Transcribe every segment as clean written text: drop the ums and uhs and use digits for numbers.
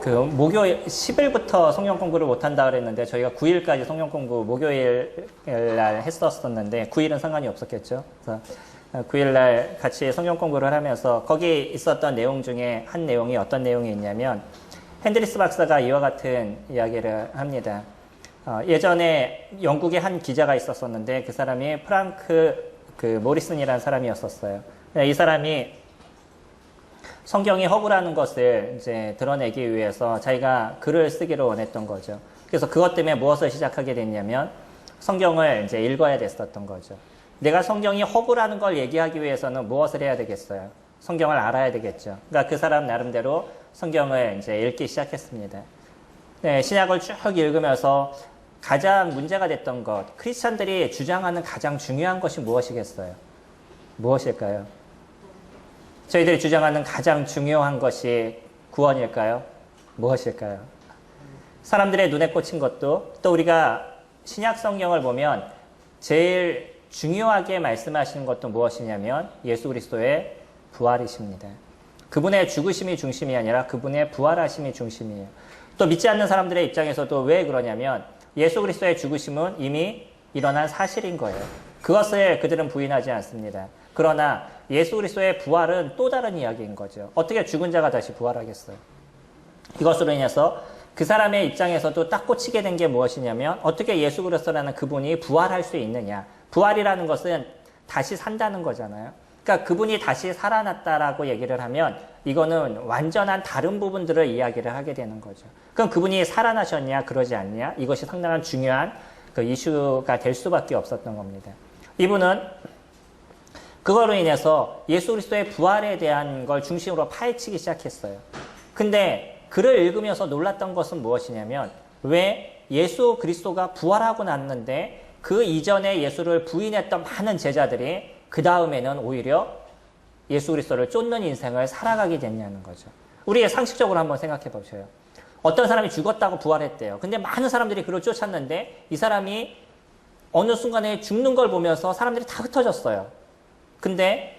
목요일 10일부터 성경 공부를 못 한다 그랬는데 저희가 9일까지 성경 공부 목요일 날 했었었는데 9일은 상관이 없었겠죠. 그래서 9일 날 같이 성경 공부를 하면서 거기 있었던 내용 중에 한 내용이 어떤 내용이 있냐면 핸드리스 박사가 이와 같은 이야기를 합니다. 예전에 영국에 한 기자가 있었었는데 그 사람이 프랑크 모리슨이라는 사람이었었어요. 이 사람이 성경이 허구라는 것을 이제 드러내기 위해서 자기가 글을 쓰기를 원했던 거죠. 그래서 그것 때문에 무엇을 시작하게 됐냐면 성경을 이제 읽어야 됐었던 거죠. 내가 성경이 허구라는 걸 얘기하기 위해서는 무엇을 해야 되겠어요? 성경을 알아야 되겠죠. 그러니까 그 사람 나름대로 성경을 이제 읽기 시작했습니다. 네, 신약을 쭉 읽으면서 가장 문제가 됐던 것, 크리스찬들이 주장하는 가장 중요한 것이 무엇이겠어요? 무엇일까요? 저희들이 주장하는 가장 중요한 것이 구원일까요? 무엇일까요? 사람들의 눈에 꽂힌 것도 또 우리가 신약 성경을 보면 제일 중요하게 말씀하시는 것도 무엇이냐면 예수 그리스도의 부활이십니다. 그분의 죽으심이 중심이 아니라 그분의 부활하심이 중심이에요. 또 믿지 않는 사람들의 입장에서도 왜 그러냐면 예수 그리스도의 죽으심은 이미 일어난 사실인 거예요. 그것을 그들은 부인하지 않습니다. 그러나 예수 그리스도의 부활은 또 다른 이야기인 거죠. 어떻게 죽은 자가 다시 부활하겠어요? 이것으로 인해서 그 사람의 입장에서도 딱 꽂히게 된 게 무엇이냐면 어떻게 예수 그리스도라는 그분이 부활할 수 있느냐. 부활이라는 것은 다시 산다는 거잖아요. 그러니까 그분이 다시 살아났다라고 얘기를 하면 이거는 완전한 다른 부분들을 이야기를 하게 되는 거죠. 그럼 그분이 살아나셨냐 그러지 않냐 이것이 상당한 중요한 그 이슈가 될 수밖에 없었던 겁니다. 이분은 그거로 인해서 예수 그리스도의 부활에 대한 걸 중심으로 파헤치기 시작했어요. 근데 글을 읽으면서 놀랐던 것은 무엇이냐면 왜 예수 그리스도가 부활하고 났는데 그 이전에 예수를 부인했던 많은 제자들이 그 다음에는 오히려 예수 그리스도를 쫓는 인생을 살아가게 됐냐는 거죠. 우리 상식적으로 한번 생각해 보세요. 어떤 사람이 죽었다고 부활했대요. 근데 많은 사람들이 그를 쫓았는데 이 사람이 어느 순간에 죽는 걸 보면서 사람들이 다 흩어졌어요. 근데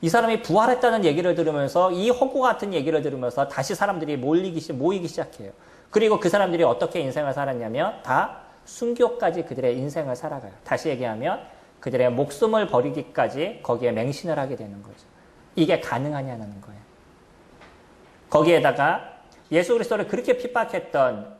이 사람이 부활했다는 얘기를 들으면서 이 허구 같은 얘기를 들으면서 다시 사람들이 모이기 시작해요. 그리고 그 사람들이 어떻게 인생을 살았냐면 다 순교까지 그들의 인생을 살아가요. 다시 얘기하면 그들의 목숨을 버리기까지 거기에 맹신을 하게 되는 거죠. 이게 가능하냐는 거예요. 거기에다가 예수 그리스도를 그렇게 핍박했던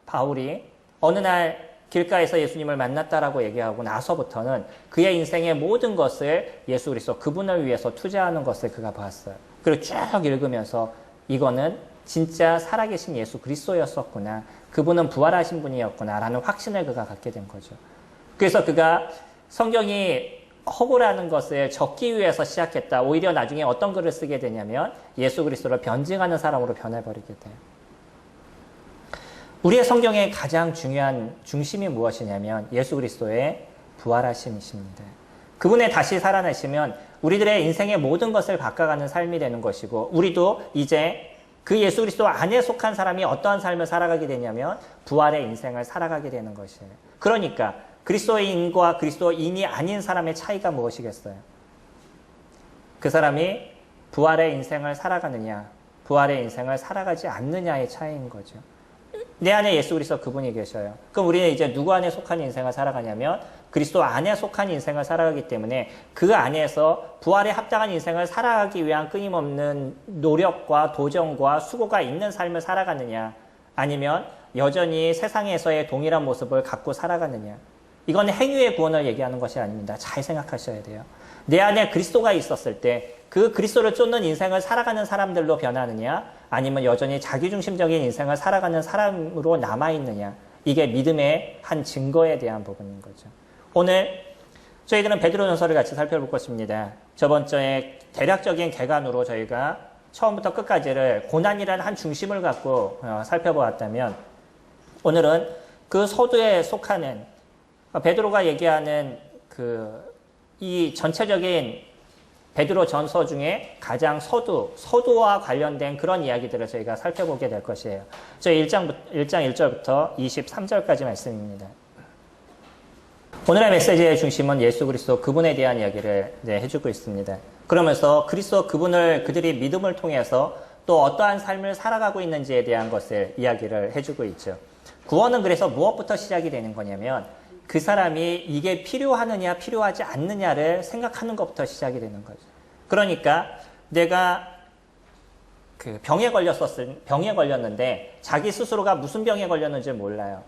바울이 어느 날 길가에서 예수님을 만났다라고 얘기하고 나서부터는 그의 인생의 모든 것을 예수 그리스도 그분을 위해서 투자하는 것을 그가 봤어요. 그리고 쭉 읽으면서 이거는 진짜 살아계신 예수 그리스도였었구나. 그분은 부활하신 분이었구나 라는 확신을 그가 갖게 된 거죠. 그래서 그가 성경이 허구라는 것을 적기 위해서 시작했다. 오히려 나중에 어떤 글을 쓰게 되냐면 예수 그리스도를 변증하는 사람으로 변해버리게 돼요. 우리의 성경의 가장 중요한 중심이 무엇이냐면 예수 그리스도의 부활하심이십니다. 그분의 다시 살아나시면 우리들의 인생의 모든 것을 바꿔가는 삶이 되는 것이고 우리도 이제 그 예수 그리스도 안에 속한 사람이 어떠한 삶을 살아가게 되냐면 부활의 인생을 살아가게 되는 것이에요. 그러니까 그리스도인과 그리스도인이 아닌 사람의 차이가 무엇이겠어요? 그 사람이 부활의 인생을 살아가느냐 부활의 인생을 살아가지 않느냐의 차이인 거죠. 내 안에 예수 그리스도 그분이 계셔요. 그럼 우리는 이제 누구 안에 속한 인생을 살아가냐면 그리스도 안에 속한 인생을 살아가기 때문에 그 안에서 부활에 합당한 인생을 살아가기 위한 끊임없는 노력과 도전과 수고가 있는 삶을 살아가느냐 아니면 여전히 세상에서의 동일한 모습을 갖고 살아가느냐. 이건 행위의 구원을 얘기하는 것이 아닙니다. 잘 생각하셔야 돼요. 내 안에 그리스도가 있었을 때 그 그리스도를 쫓는 인생을 살아가는 사람들로 변하느냐 아니면 여전히 자기중심적인 인생을 살아가는 사람으로 남아있느냐 이게 믿음의 한 증거에 대한 부분인 거죠. 오늘 저희들은 베드로전서를 같이 살펴볼 것입니다. 저번 주에 대략적인 개관으로 저희가 처음부터 끝까지를 고난이라는 한 중심을 갖고 살펴보았다면 오늘은 그 서두에 속하는 베드로가 얘기하는 이 전체적인 베드로 전서 중에 가장 서두와 관련된 그런 이야기들을 저희가 살펴보게 될 것이에요. 저희 1장 1절부터 23절까지 말씀입니다. 오늘의 메시지의 중심은 예수 그리스도 그분에 대한 이야기를 해주고 있습니다. 그러면서 그리스도 그분을 그들이 믿음을 통해서 또 어떠한 삶을 살아가고 있는지에 대한 것을 이야기를 해주고 있죠. 구원은 그래서 무엇부터 시작이 되는 거냐면 그 사람이 이게 필요하느냐 필요하지 않느냐를 생각하는 것부터 시작이 되는 거죠. 그러니까 내가 그 병에 걸렸는데 자기 스스로가 무슨 병에 걸렸는지 몰라요.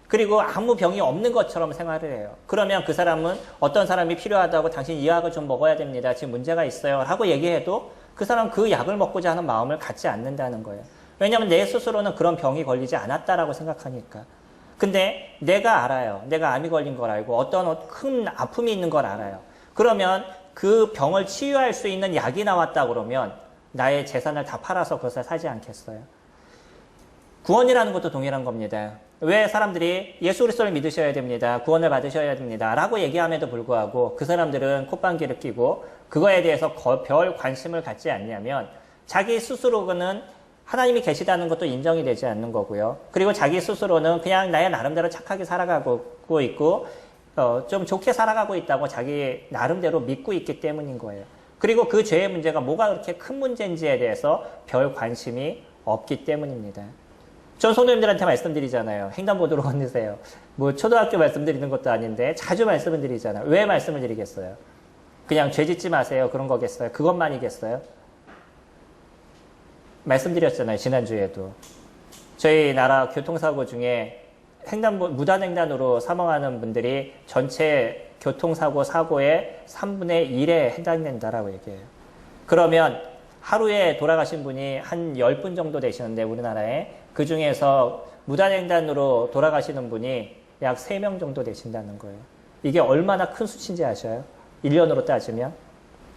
그리고 아무 병이 없는 것처럼 생활을 해요. 그러면 그 사람은 어떤 사람이 필요하다고 당신 이 약을 좀 먹어야 됩니다. 지금 문제가 있어요. 라고 얘기해도 그 사람은 그 약을 먹고자 하는 마음을 갖지 않는다는 거예요. 왜냐하면 내 스스로는 그런 병이 걸리지 않았다라고 생각하니까. 근데 내가 알아요. 내가 암이 걸린 걸 알고 어떤 큰 아픔이 있는 걸 알아요. 그러면 그 병을 치유할 수 있는 약이 나왔다 그러면 나의 재산을 다 팔아서 그것을 사지 않겠어요? 구원이라는 것도 동일한 겁니다. 왜 사람들이 예수 그리스도를 믿으셔야 됩니다. 구원을 받으셔야 됩니다. 라고 얘기함에도 불구하고 그 사람들은 콧방귀를 뀌고 그거에 대해서 별 관심을 갖지 않냐면 자기 스스로는 하나님이 계시다는 것도 인정이 되지 않는 거고요. 그리고 자기 스스로는 그냥 나의 나름대로 착하게 살아가고 있고 좀 좋게 살아가고 있다고 자기 나름대로 믿고 있기 때문인 거예요. 그리고 그 죄의 문제가 뭐가 그렇게 큰 문제인지에 대해서 별 관심이 없기 때문입니다. 전 성도님들한테 말씀드리잖아요. 횡단보도로 건너세요. 뭐 초등학교 말씀드리는 것도 아닌데 자주 말씀을 드리잖아요. 왜 말씀을 드리겠어요? 그냥 죄 짓지 마세요. 그런 거겠어요? 그것만이겠어요? 말씀드렸잖아요. 지난주에도. 저희 나라 교통사고 중에 무단횡단으로 사망하는 분들이 전체 교통사고 사고의 3분의 1에 해당된다라고 얘기해요. 그러면 하루에 돌아가신 분이 한 10분 정도 되시는데 우리나라에 그 중에서 무단횡단으로 돌아가시는 분이 약 3명 정도 되신다는 거예요. 이게 얼마나 큰 수치인지 아셔요? 1년으로 따지면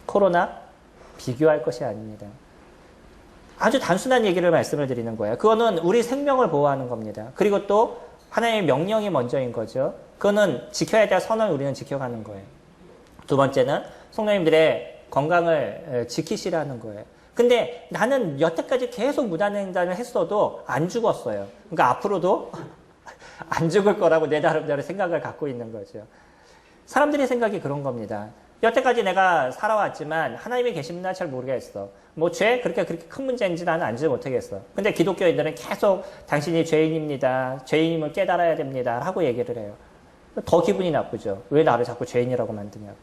코로나 비교할 것이 아닙니다. 아주 단순한 얘기를 말씀을 드리는 거예요. 그거는 우리 생명을 보호하는 겁니다. 그리고 또 하나님의 명령이 먼저인 거죠. 그거는 지켜야 될 선을 우리는 지켜가는 거예요. 두 번째는 성도님들의 건강을 지키시라는 거예요. 근데 나는 여태까지 계속 무단횡단을 했어도 안 죽었어요. 그러니까 앞으로도 안 죽을 거라고 내 나름대로 생각을 갖고 있는 거죠. 사람들의 생각이 그런 겁니다. 여태까지 내가 살아왔지만 하나님이 계시나 잘 모르겠어. 뭐 죄? 그렇게 큰 문제인지 나는 알지 못하겠어. 근데 기독교인들은 계속 당신이 죄인입니다. 죄인임을 깨달아야 됩니다. 하고 얘기를 해요. 더 기분이 나쁘죠. 왜 나를 자꾸 죄인이라고 만드냐고.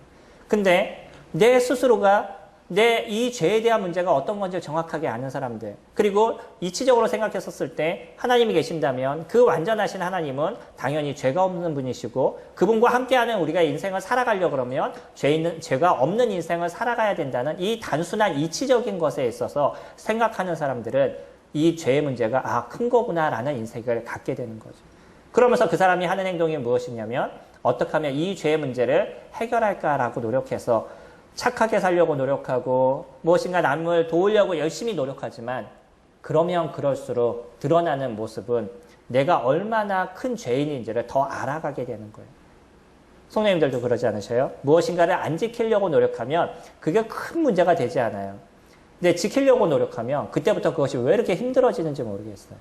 근데 내 스스로가 이 죄에 대한 문제가 어떤 건지 정확하게 아는 사람들, 그리고 이치적으로 생각했었을 때 하나님이 계신다면 그 완전하신 하나님은 당연히 죄가 없는 분이시고 그분과 함께하는 우리가 인생을 살아가려고 그러면 죄가 없는 인생을 살아가야 된다는 이 단순한 이치적인 것에 있어서 생각하는 사람들은 이 죄의 문제가 큰 거구나라는 인식을 갖게 되는 거죠. 그러면서 그 사람이 하는 행동이 무엇이냐면 어떻게 하면 이 죄의 문제를 해결할까라고 노력해서 착하게 살려고 노력하고 무엇인가 남을 도우려고 열심히 노력하지만 그러면 그럴수록 드러나는 모습은 내가 얼마나 큰 죄인인지를 더 알아가게 되는 거예요. 성도님들도 그러지 않으셔요? 무엇인가를 안 지키려고 노력하면 그게 큰 문제가 되지 않아요. 근데 지키려고 노력하면 그때부터 그것이 왜 이렇게 힘들어지는지 모르겠어요.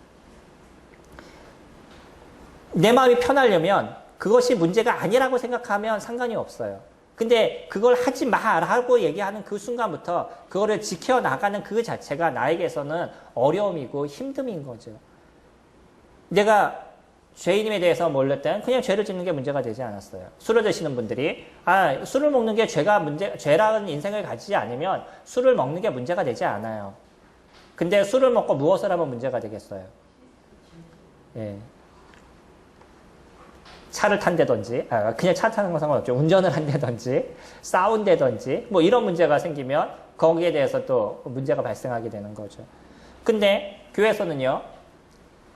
내 마음이 편하려면 그것이 문제가 아니라고 생각하면 상관이 없어요. 근데 그걸 하지 마라고 얘기하는 그 순간부터 그거를 지켜나가는 그 자체가 나에게서는 어려움이고 힘듦인 거죠. 내가 죄인임에 대해서 몰랐다면 그냥 죄를 짓는 게 문제가 되지 않았어요. 술을 드시는 분들이 술을 먹는 게 죄라는 인생을 가지지 않으면 술을 먹는 게 문제가 되지 않아요. 근데 술을 먹고 무엇을 하면 문제가 되겠어요? 예. 차를 탄다든지, 그냥 차 타는 건 상관없죠. 운전을 한다든지, 싸운다든지, 뭐 이런 문제가 생기면 거기에 대해서 또 문제가 발생하게 되는 거죠. 근데 교회에서는요,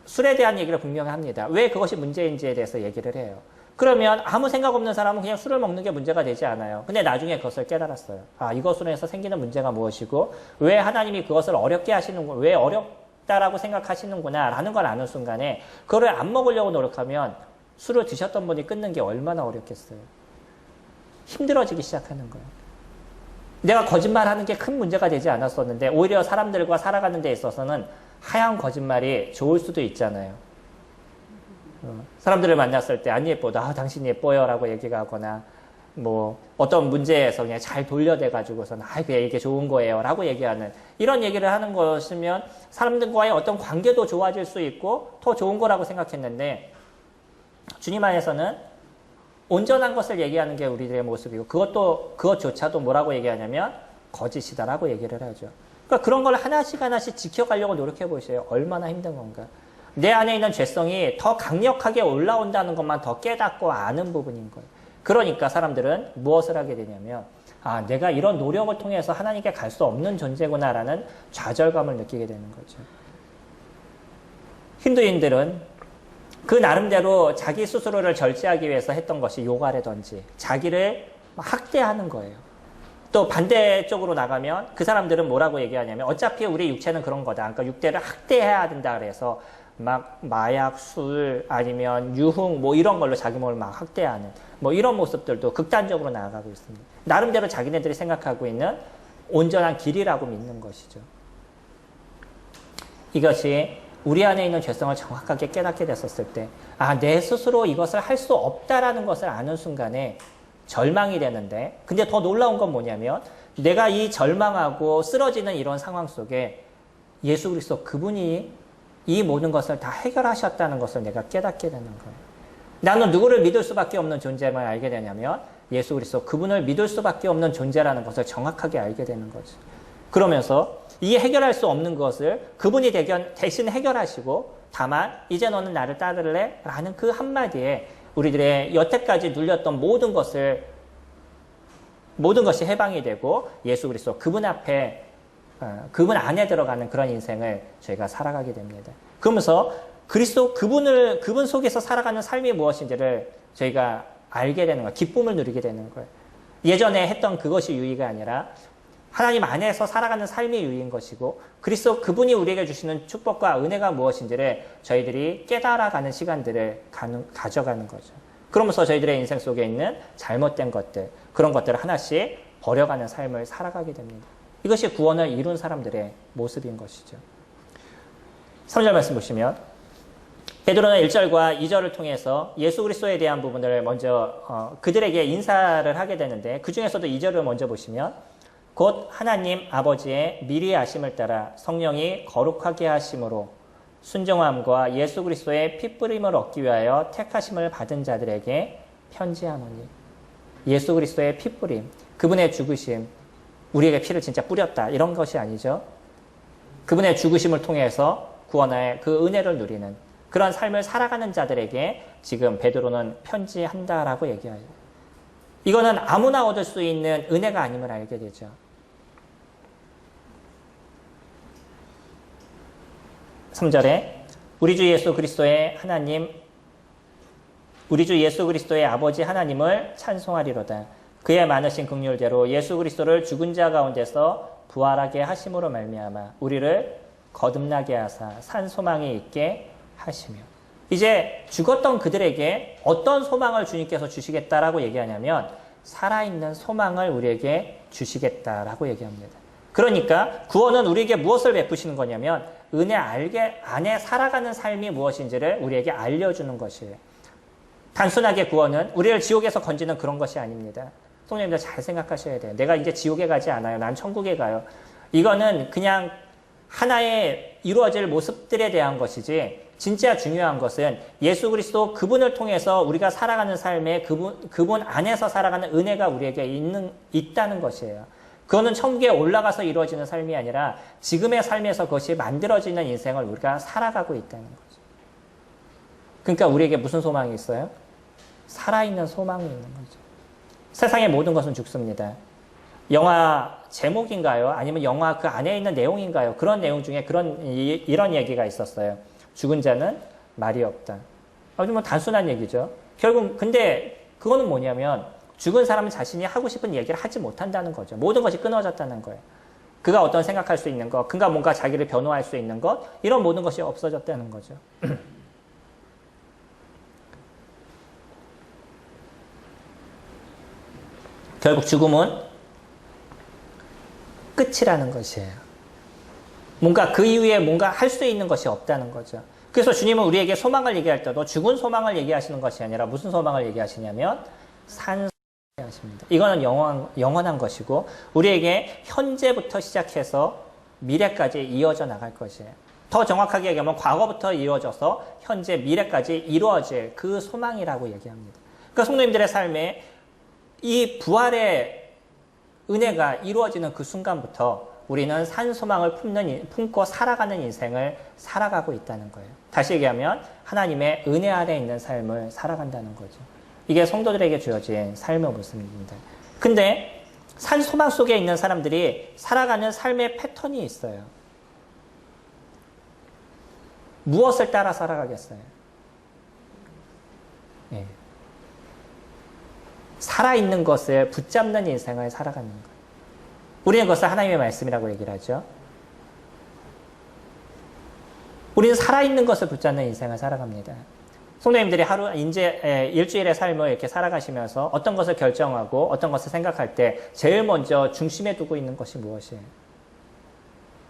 술에 대한 얘기를 분명히 합니다. 왜 그것이 문제인지에 대해서 얘기를 해요. 그러면 아무 생각 없는 사람은 그냥 술을 먹는 게 문제가 되지 않아요. 근데 나중에 그것을 깨달았어요. 이것으로 해서 생기는 문제가 무엇이고, 왜 하나님이 그것을 어렵게 하시는구나, 왜 어렵다라고 생각하시는구나, 라는 걸 아는 순간에, 그거를 안 먹으려고 노력하면 술을 드셨던 분이 끊는 게 얼마나 어렵겠어요. 힘들어지기 시작하는 거예요. 내가 거짓말하는 게 큰 문제가 되지 않았었는데 오히려 사람들과 살아가는 데 있어서는 하얀 거짓말이 좋을 수도 있잖아요. 사람들을 만났을 때 안 예뻐도 당신 예뻐요 라고 얘기가 하거나 뭐 어떤 문제에서 그냥 잘 돌려대가지고서는 그냥 이게 좋은 거예요 라고 얘기하는 이런 얘기를 하는 것이면 사람들과의 어떤 관계도 좋아질 수 있고 더 좋은 거라고 생각했는데 주님 안에서는 온전한 것을 얘기하는 게 우리들의 모습이고 그것조차도 뭐라고 얘기하냐면 거짓이다라고 얘기를 하죠. 그러니까 그런 걸 하나씩 하나씩 지켜가려고 노력해 보세요. 얼마나 힘든 건가. 내 안에 있는 죄성이 더 강력하게 올라온다는 것만 더 깨닫고 아는 부분인 거예요. 그러니까 사람들은 무엇을 하게 되냐면 내가 이런 노력을 통해서 하나님께 갈 수 없는 존재구나라는 좌절감을 느끼게 되는 거죠. 힌두인들은 그 나름대로 자기 스스로를 절제하기 위해서 했던 것이 요가라든지 자기를 학대하는 거예요. 또 반대쪽으로 나가면 그 사람들은 뭐라고 얘기하냐면 어차피 우리 육체는 그런 거다. 그러니까 육체를 학대해야 된다 그래서 막 마약, 술 아니면 유흥 뭐 이런 걸로 자기 몸을 막 학대하는 뭐 이런 모습들도 극단적으로 나아가고 있습니다. 나름대로 자기네들이 생각하고 있는 온전한 길이라고 믿는 것이죠. 이것이 우리 안에 있는 죄성을 정확하게 깨닫게 됐었을 때 내 스스로 이것을 할 수 없다라는 것을 아는 순간에 절망이 되는데 근데 더 놀라운 건 뭐냐면 내가 이 절망하고 쓰러지는 이런 상황 속에 예수 그리스도 그분이 이 모든 것을 다 해결하셨다는 것을 내가 깨닫게 되는 거예요. 나는 누구를 믿을 수밖에 없는 존재만 알게 되냐면 예수 그리스도 그분을 믿을 수밖에 없는 존재라는 것을 정확하게 알게 되는 거죠. 그러면서 이 해결할 수 없는 것을 그분이 대신 해결하시고 다만 이제 너는 나를 따를래? 라는 그 한마디에 우리들의 여태까지 눌렸던 모든 것이 해방이 되고 예수 그리스도 그분 앞에 그분 안에 들어가는 그런 인생을 저희가 살아가게 됩니다. 그러면서 그분 속에서 살아가는 삶이 무엇인지를 저희가 알게 되는 거예요. 기쁨을 누리게 되는 거예요. 예전에 했던 그것이 유의가 아니라 하나님 안에서 살아가는 삶이 유의인 것이고 그리스도 그분이 우리에게 주시는 축복과 은혜가 무엇인지를 저희들이 깨달아가는 시간들을 가져가는 거죠. 그러면서 저희들의 인생 속에 있는 잘못된 것들, 그런 것들을 하나씩 버려가는 삶을 살아가게 됩니다. 이것이 구원을 이룬 사람들의 모습인 것이죠. 3절 말씀 보시면 베드로는 1절과 2절을 통해서 예수 그리스도에 대한 부분을 먼저 그들에게 인사를 하게 되는데 그 중에서도 2절을 먼저 보시면 곧 하나님 아버지의 미리 아심을 따라 성령이 거룩하게 하심으로 순종함과 예수 그리스도의 피뿌림을 얻기 위하여 택하심을 받은 자들에게 편지하노니. 예수 그리스도의 피뿌림, 그분의 죽으심, 우리에게 피를 진짜 뿌렸다 이런 것이 아니죠. 그분의 죽으심을 통해서 구원의 그 은혜를 누리는 그런 삶을 살아가는 자들에게 지금 베드로는 편지한다라고 얘기해요. 이거는 아무나 얻을 수 있는 은혜가 아님을 알게 되죠. (3절에) 우리 주 예수 그리스도의 아버지 하나님을 찬송하리로다. 그의 많으신 긍휼대로 예수 그리스도를 죽은 자 가운데서 부활하게 하심으로 말미암아 우리를 거듭나게 하사 산 소망이 있게 하시며. 이제 죽었던 그들에게 어떤 소망을 주님께서 주시겠다라고 얘기하냐면 살아있는 소망을 우리에게 주시겠다라고 얘기합니다. 그러니까 구원은 우리에게 무엇을 베푸시는 거냐면 은혜 안에 살아가는 삶이 무엇인지를 우리에게 알려주는 것이에요. 단순하게 구원은 우리를 지옥에서 건지는 그런 것이 아닙니다. 성도님들 잘 생각하셔야 돼요. 내가 이제 지옥에 가지 않아요. 난 천국에 가요. 이거는 그냥 하나의 이루어질 모습들에 대한 것이지 진짜 중요한 것은 예수 그리스도 그분을 통해서 우리가 살아가는 삶에 그분 안에서 살아가는 은혜가 우리에게 있다는 것이에요. 그거는 천국에 올라가서 이루어지는 삶이 아니라 지금의 삶에서 그것이 만들어지는 인생을 우리가 살아가고 있다는 거죠. 그러니까 우리에게 무슨 소망이 있어요? 살아있는 소망이 있는 거죠. 세상의 모든 것은 죽습니다. 영화 제목인가요? 아니면 영화 그 안에 있는 내용인가요? 그런 내용 중에 이런 얘기가 있었어요. 죽은 자는 말이 없다. 아주 뭐 단순한 얘기죠. 결국 근데 그거는 뭐냐면 죽은 사람은 자신이 하고 싶은 얘기를 하지 못한다는 거죠. 모든 것이 끊어졌다는 거예요. 그가 어떤 생각할 수 있는 것, 그가 뭔가 자기를 변호할 수 있는 것, 이런 모든 것이 없어졌다는 거죠. 결국 죽음은 끝이라는 것이에요. 뭔가 그 이후에 뭔가 할 수 있는 것이 없다는 거죠. 그래서 주님은 우리에게 소망을 얘기할 때도 죽은 소망을 얘기하시는 것이 아니라 무슨 소망을 얘기하시냐면 산 소망을 것입니다. 이거는 영원한 것이고 우리에게 현재부터 시작해서 미래까지 이어져 나갈 것이에요. 더 정확하게 얘기하면 과거부터 이루어져서 현재 미래까지 이루어질 그 소망이라고 얘기합니다. 그러니까 성도님들의 삶에 이 부활의 은혜가 이루어지는 그 순간부터 우리는 산 소망을 품고 살아가는 인생을 살아가고 있다는 거예요. 다시 얘기하면 하나님의 은혜 아래 있는 삶을 살아간다는 거죠. 이게 성도들에게 주어진 삶의 모습입니다. 근데 산 소망 속에 있는 사람들이 살아가는 삶의 패턴이 있어요. 무엇을 따라 살아가겠어요? 예. 살아있는 것을 붙잡는 인생을 살아가는 거예요. 우리는 그것을 하나님의 말씀이라고 얘기를 하죠. 우리는 살아있는 것을 붙잡는 인생을 살아갑니다. 성도님들이 일주일의 삶을 이렇게 살아가시면서 어떤 것을 결정하고 어떤 것을 생각할 때 제일 먼저 중심에 두고 있는 것이 무엇이에요?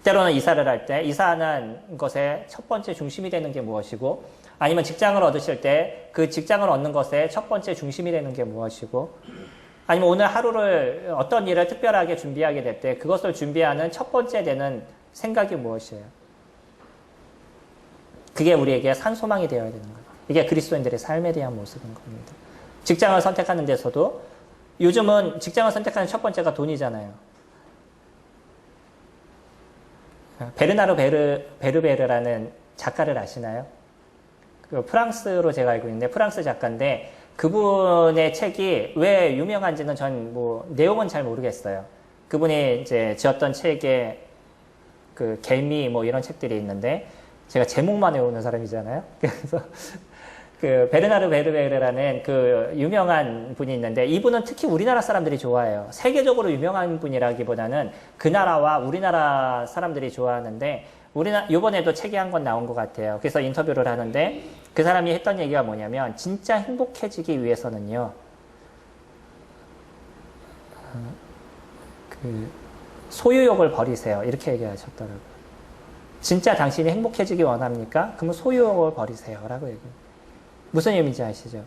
때로는 이사를 할 때 이사하는 것의 첫 번째 중심이 되는 게 무엇이고 아니면 직장을 얻으실 때 그 직장을 얻는 것의 첫 번째 중심이 되는 게 무엇이고 아니면 오늘 하루를 어떤 일을 특별하게 준비하게 될 때 그것을 준비하는 첫 번째 되는 생각이 무엇이에요? 그게 우리에게 산소망이 되어야 되는 거예요. 이게 그리스도인들의 삶에 대한 모습인 겁니다. 직장을 선택하는 데서도 요즘은 직장을 선택하는 첫 번째가 돈이잖아요. 베르나르 베르베르라는 작가를 아시나요? 그 프랑스로 제가 알고 있는데 프랑스 작가인데 그분의 책이 왜 유명한지는 전 내용은 잘 모르겠어요. 그분이 이제 지었던 책에 그 개미 이런 책들이 있는데 제가 제목만 외우는 사람이잖아요. 그래서 그 베르나르 베르베르라는 그 유명한 분이 있는데 이분은 특히 우리나라 사람들이 좋아해요. 세계적으로 유명한 분이라기보다는 그 나라와 우리나라 사람들이 좋아하는데 이번에도 책이 한 권 나온 것 같아요. 그래서 인터뷰를 하는데 그 사람이 했던 얘기가 뭐냐면 진짜 행복해지기 위해서는요. 그 소유욕을 버리세요. 이렇게 얘기하셨더라고요. 진짜 당신이 행복해지기 원합니까? 그러면 소유욕을 버리세요. 라고 얘기해요. 무슨 의미인지 아시죠?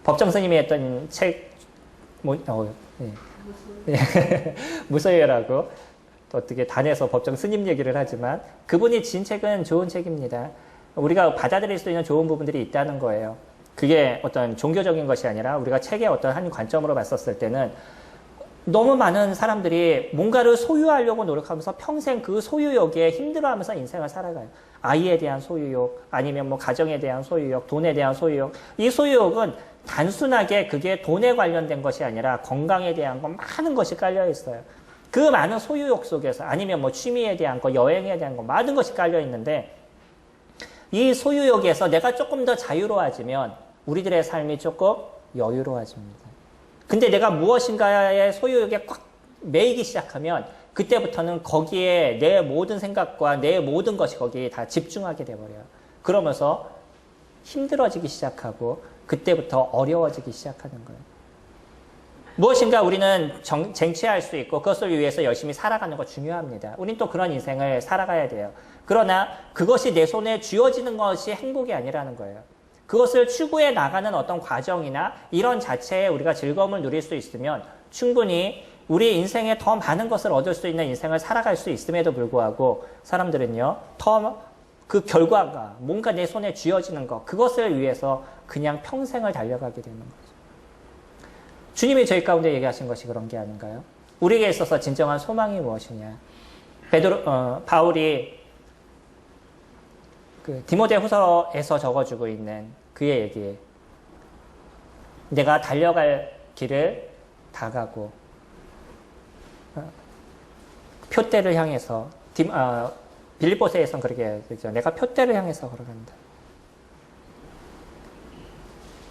법정 스님이 했던 책, 무소유라고 또 어떻게 단에서 법정 스님 얘기를 하지만 그분이 진 책은 좋은 책입니다. 우리가 받아들일 수 있는 좋은 부분들이 있다는 거예요. 그게 어떤 종교적인 것이 아니라 우리가 책의 어떤 한 관점으로 봤었을 때는 너무 많은 사람들이 뭔가를 소유하려고 노력하면서 평생 그 소유욕에 힘들어하면서 인생을 살아가요. 아이에 대한 소유욕, 아니면 가정에 대한 소유욕, 돈에 대한 소유욕. 이 소유욕은 단순하게 그게 돈에 관련된 것이 아니라 건강에 대한 것 많은 것이 깔려 있어요. 그 많은 소유욕 속에서 아니면 취미에 대한 거, 여행에 대한 거 많은 것이 깔려 있는데 이 소유욕에서 내가 조금 더 자유로워지면 우리들의 삶이 조금 여유로워집니다. 근데 내가 무엇인가의 소유욕에 꽉 매이기 시작하면 그때부터는 거기에 내 모든 생각과 내 모든 것이 거기에 다 집중하게 돼버려요. 그러면서 힘들어지기 시작하고 그때부터 어려워지기 시작하는 거예요. 무엇인가 우리는 쟁취할 수 있고 그것을 위해서 열심히 살아가는 거 중요합니다. 우린 또 그런 인생을 살아가야 돼요. 그러나 그것이 내 손에 쥐어지는 것이 행복이 아니라는 거예요. 그것을 추구해 나가는 어떤 과정이나 이런 자체에 우리가 즐거움을 누릴 수 있으면 충분히 우리 인생에 더 많은 것을 얻을 수 있는 인생을 살아갈 수 있음에도 불구하고 사람들은요, 더 그 결과가 뭔가 내 손에 쥐어지는 것, 그것을 위해서 그냥 평생을 달려가게 되는 거죠. 주님이 저희 가운데 얘기하신 것이 그런 게 아닌가요? 우리에게 있어서 진정한 소망이 무엇이냐? 바울이 그 디모데 후서에서 적어주고 있는 그의 얘기에 내가 달려갈 길을 다 가고 표대를 향해서 빌립보서에서는 그렇게 되죠. 내가 표대를 향해서 걸어간다.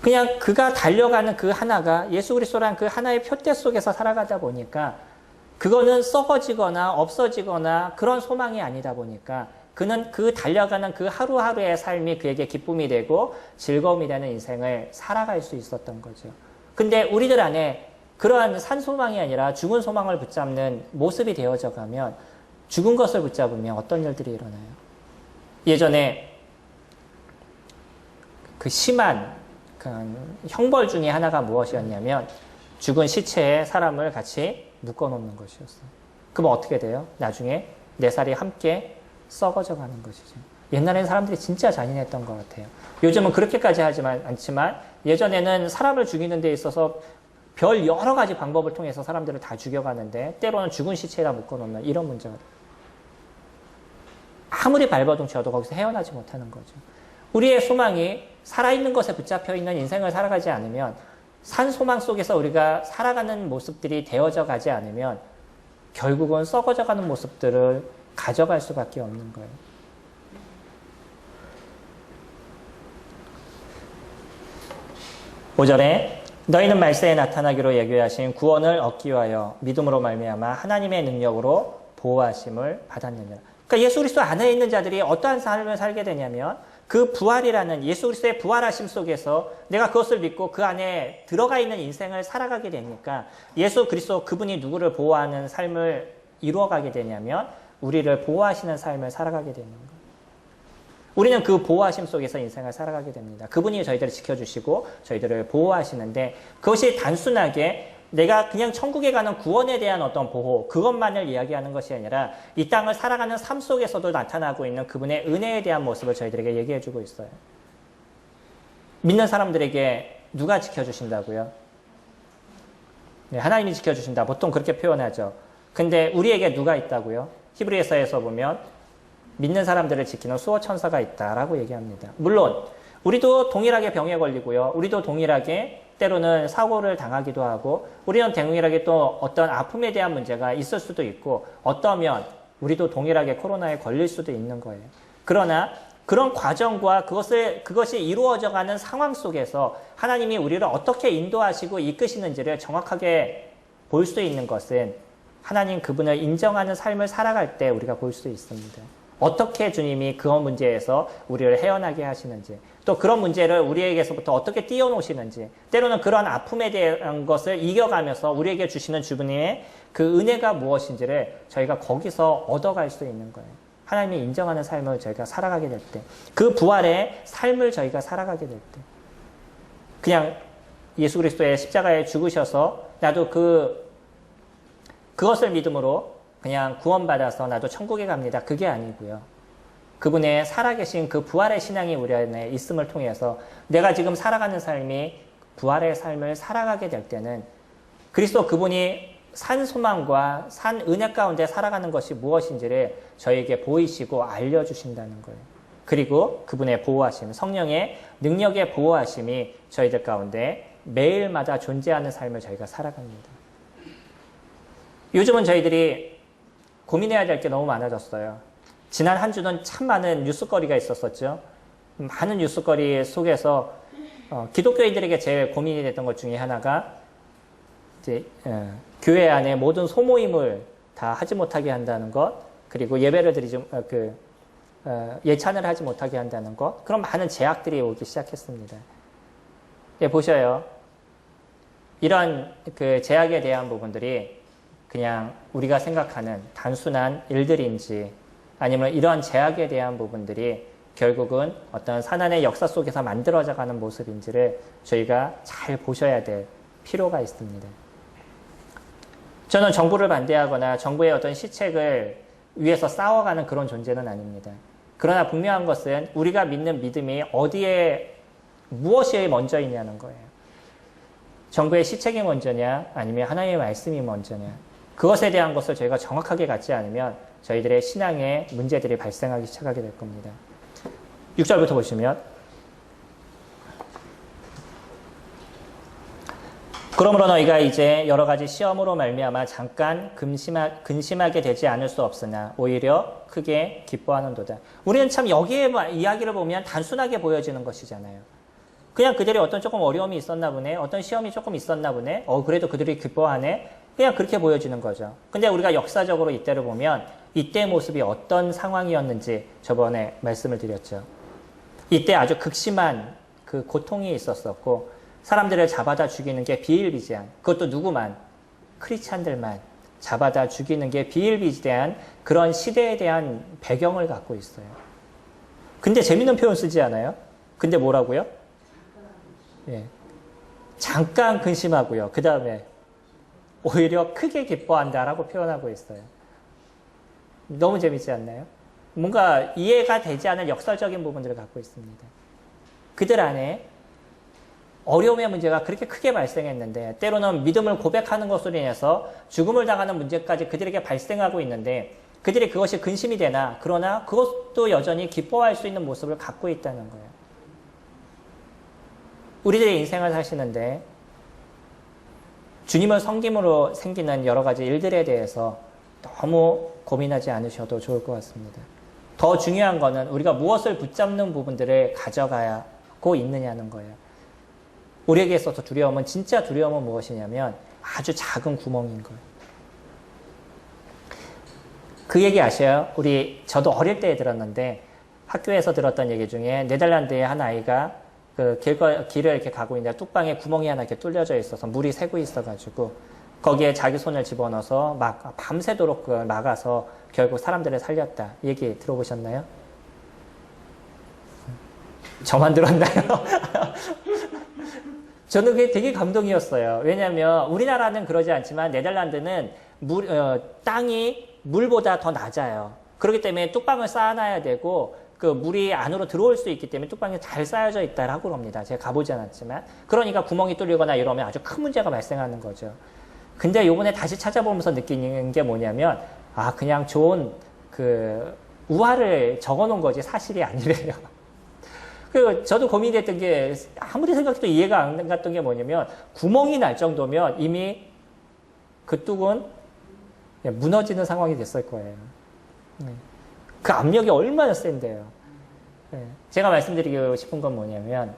그냥 그가 달려가는 그 하나가 예수 그리스도라는 그 하나의 표대 속에서 살아가다 보니까 그거는 썩어지거나 없어지거나 그런 소망이 아니다 보니까 그는 그 달려가는 그 하루하루의 삶이 그에게 기쁨이 되고 즐거움이 되는 인생을 살아갈 수 있었던 거죠. 근데 우리들 안에 그러한 산 소망이 아니라 죽은 소망을 붙잡는 모습이 되어져 가면 죽은 것을 붙잡으면 어떤 일들이 일어나요? 예전에 그 심한 그 형벌 중에 하나가 무엇이었냐면 죽은 시체에 사람을 같이 묶어놓는 것이었어요. 그럼 어떻게 돼요? 나중에 네 살이 함께 썩어져 가는 것이죠. 옛날에는 사람들이 진짜 잔인했던 것 같아요. 요즘은 그렇게까지 하지만 않지만 예전에는 사람을 죽이는 데 있어서 별 여러 가지 방법을 통해서 사람들을 다 죽여가는데 때로는 죽은 시체에다 묶어놓는 이런 문제가 아무리 발버둥쳐도 거기서 헤어나지 못하는 거죠. 우리의 소망이 살아있는 것에 붙잡혀 있는 인생을 살아가지 않으면 산 소망 속에서 우리가 살아가는 모습들이 되어져 가지 않으면 결국은 썩어져가는 모습들을 가져갈 수밖에 없는 거예요. 5절에 너희는 말세에 나타나기로 예교하신 구원을 얻기 위하여 믿음으로 말미암아 하나님의 능력으로 보호하심을 받았느니라. 그러니까 예수 그리스도 안에 있는 자들이 어떠한 삶을 살게 되냐면 그 부활이라는 예수 그리스도의 부활하심 속에서 내가 그것을 믿고 그 안에 들어가 있는 인생을 살아가게 되니까 예수 그리스도 그분이 누구를 보호하는 삶을 이루어가게 되냐면 우리를 보호하시는 삶을 살아가게 되는 거예요. 우리는 그 보호하심 속에서 인생을 살아가게 됩니다. 그분이 저희들을 지켜주시고 저희들을 보호하시는데 그것이 단순하게 내가 그냥 천국에 가는 구원에 대한 어떤 보호 그것만을 이야기하는 것이 아니라 이 땅을 살아가는 삶 속에서도 나타나고 있는 그분의 은혜에 대한 모습을 저희들에게 얘기해주고 있어요. 믿는 사람들에게 누가 지켜주신다고요? 네, 하나님이 지켜주신다. 보통 그렇게 표현하죠. 근데 우리에게 누가 있다고요? 히브리서에서 보면 믿는 사람들을 지키는 수호 천사가 있다라고 얘기합니다. 물론 우리도 동일하게 병에 걸리고요. 우리도 동일하게 때로는 사고를 당하기도 하고 우리는 동일하게 또 어떤 아픔에 대한 문제가 있을 수도 있고 어떠면 우리도 동일하게 코로나에 걸릴 수도 있는 거예요. 그러나 그런 과정과 그것이 이루어져가는 상황 속에서 하나님이 우리를 어떻게 인도하시고 이끄시는지를 정확하게 볼 수 있는 것은 하나님 그분을 인정하는 삶을 살아갈 때 우리가 볼 수 있습니다. 어떻게 주님이 그런 문제에서 우리를 헤어나게 하시는지 또 그런 문제를 우리에게서부터 어떻게 띄워놓으시는지 때로는 그런 아픔에 대한 것을 이겨가면서 우리에게 주시는 주님의 그 은혜가 무엇인지를 저희가 거기서 얻어갈 수 있는 거예요. 하나님이 인정하는 삶을 저희가 살아가게 될 때 그 부활의 삶을 저희가 살아가게 될 때 그냥 예수 그리스도의 십자가에 죽으셔서 나도 그것을 믿음으로 그냥 구원받아서 나도 천국에 갑니다. 그게 아니고요. 그분의 살아계신 그 부활의 신앙이 우리 안에 있음을 통해서 내가 지금 살아가는 삶이 부활의 삶을 살아가게 될 때는 그리스도 그분이 산 소망과 산 은혜 가운데 살아가는 것이 무엇인지를 저에게 보이시고 알려주신다는 거예요. 그리고 그분의 보호하심, 성령의 능력의 보호하심이 저희들 가운데 매일마다 존재하는 삶을 저희가 살아갑니다. 요즘은 저희들이 고민해야 될 게 너무 많아졌어요. 지난 한 주는 참 많은 뉴스거리가 있었었죠. 많은 뉴스거리 속에서 기독교인들에게 제일 고민이 됐던 것 중에 하나가 이제 교회 안에 모든 소모임을 다 하지 못하게 한다는 것, 그리고 예배를 드리지 예찬을 하지 못하게 한다는 것, 그런 많은 제약들이 오기 시작했습니다. 예, 보셔요. 이런 그 제약에 대한 부분들이 그냥 우리가 생각하는 단순한 일들인지 아니면 이런 제약에 대한 부분들이 결국은 어떤 산안의 역사 속에서 만들어져가는 모습인지를 저희가 잘 보셔야 될 필요가 있습니다. 저는 정부를 반대하거나 정부의 어떤 시책을 위해서 싸워가는 그런 존재는 아닙니다. 그러나 분명한 것은 우리가 믿는 믿음이 어디에 무엇이 먼저 있냐는 거예요. 정부의 시책이 먼저냐 아니면 하나님의 말씀이 먼저냐. 그것에 대한 것을 저희가 정확하게 갖지 않으면 저희들의 신앙에 문제들이 발생하기 시작하게 될 겁니다. 6절부터 보시면 그러므로 너희가 이제 여러 가지 시험으로 말미암아 잠깐 근심하게 되지 않을 수 없으나 오히려 크게 기뻐하는도다. 우리는 참 여기에 이야기를 보면 단순하게 보여지는 것이잖아요. 그냥 그들이 어떤 조금 어려움이 있었나 보네. 어떤 시험이 조금 있었나 보네. 그래도 그들이 기뻐하네. 그냥 그렇게 보여지는 거죠. 근데 우리가 역사적으로 이때를 보면 이때 모습이 어떤 상황이었는지 저번에 말씀을 드렸죠. 이때 아주 극심한 그 고통이 있었었고 사람들을 잡아다 죽이는 게 비일비재한 그것도 누구만 크리스찬들만 잡아다 죽이는 게 비일비재한 그런 시대에 대한 배경을 갖고 있어요. 근데 재밌는 표현 쓰지 않아요? 근데 뭐라고요? 예. 잠깐 근심하고요. 그 다음에 오히려 크게 기뻐한다라고 표현하고 있어요. 너무 재밌지 않나요? 뭔가 이해가 되지 않은 역설적인 부분들을 갖고 있습니다. 그들 안에 어려움의 문제가 그렇게 크게 발생했는데 때로는 믿음을 고백하는 것으로 인해서 죽음을 당하는 문제까지 그들에게 발생하고 있는데 그들이 그것이 근심이 되나 그러나 그것도 여전히 기뻐할 수 있는 모습을 갖고 있다는 거예요. 우리들의 인생을 사시는데 주님을 섬김으로 생기는 여러 가지 일들에 대해서 너무 고민하지 않으셔도 좋을 것 같습니다. 더 중요한 거는 우리가 무엇을 붙잡는 부분들을 가져가고 있느냐는 거예요. 우리에게 있어서 두려움은 진짜 두려움은 무엇이냐면 아주 작은 구멍인 거예요. 그 얘기 아셔요? 저도 어릴 때 들었는데 학교에서 들었던 얘기 중에 네덜란드의 한 아이가 그 길을 이렇게 가고 있는데 뚝방에 구멍이 하나 이렇게 뚫려져 있어서 물이 새고 있어가지고 거기에 자기 손을 집어넣어서 막 밤새도록 그걸 막아서 결국 사람들을 살렸다. 얘기 들어보셨나요? 저만 들었나요? 저는 그게 되게 감동이었어요. 왜냐하면 우리나라는 그러지 않지만 네덜란드는 땅이 물보다 더 낮아요. 그렇기 때문에 뚝방을 쌓아놔야 되고 그 물이 안으로 들어올 수 있기 때문에 뚝방이 잘 쌓여져 있다라고 합니다. 제가 가보지 않았지만. 그러니까 구멍이 뚫리거나 이러면 아주 큰 문제가 발생하는 거죠. 근데 요번에 다시 찾아보면서 느끼는 게 뭐냐면 그냥 좋은 우화를 적어놓은 거지 사실이 아니래요. 그리고 저도 고민됐던 게 아무리 생각해도 이해가 안 갔던 게 뭐냐면 구멍이 날 정도면 이미 그 뚝은 무너지는 상황이 됐을 거예요. 그 압력이 얼마나 센데요. 제가 말씀드리고 싶은 건 뭐냐면